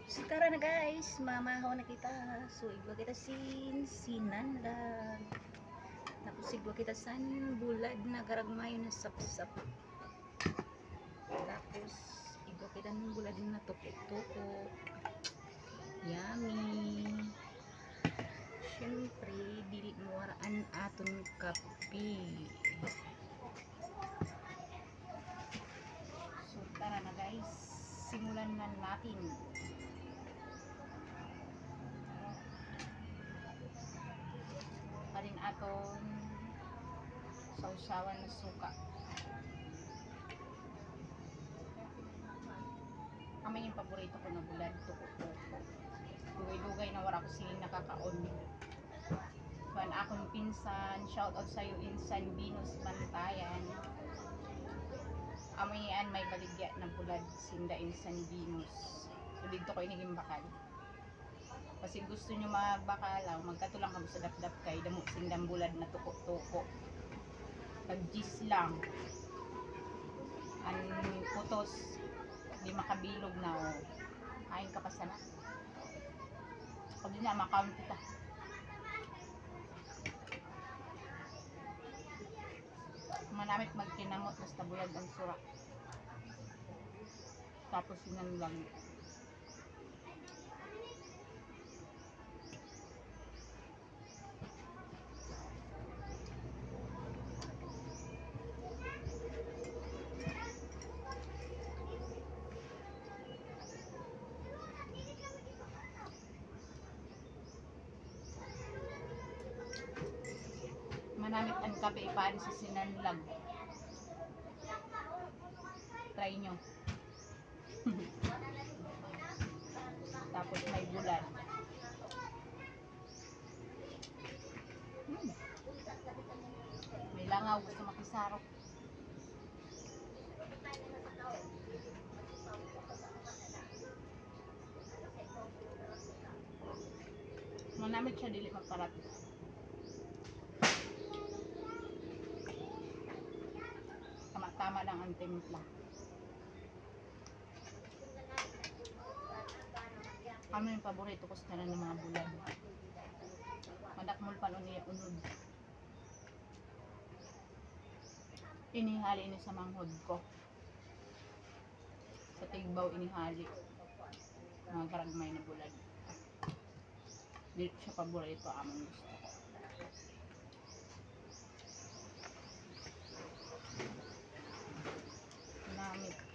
So tara na guys, mamahaw na kita. So igwa kita sinandag. Tapos igwa kita bulad na garagmay na sapsap. Tapos igwa kita ng bulad na tuko-tuko. Yummy. Siyempre, dili mo waraan aton kape. So tara na guys, simulan na natin. Parin aton sausawan na suka. Kami yung paborito ko na bulad, tuko-tuko. Dugay-dugay na wala ko siling nakakaon. Kuan akong pinsan, shout out sa'yo Insan Venus Bantayan. Amayan may baligya na bulad, sinda Insan Venus. So dito ko iniging bakal. Kasi gusto nyo magbakalaw, magkatulang kamo sa dapdap kay damo sindang bulad na tuko-tuko. Pag-gis lang. Ang putos, di makabilog na o. Kain ka pa sana. Pag di na, makount kita. Manamit magkinamot, basta buyag ang sura. Tapos yun lang. Manamit ang kape ipaan sa sinanlag. Try nyo. Tapos may bulad. May langaw, gusto makisarok. Manamit siya, dili magparat. Tama lang ang timpla. Kami yung paborito ko sa tanan ng mga bulad. Madakmol pa nun niya unod. Inihali ini sa manghod ko. Sa tigbaw inihali. Mga karagmay na bulad. Dito siya paborito among gusto. Namit.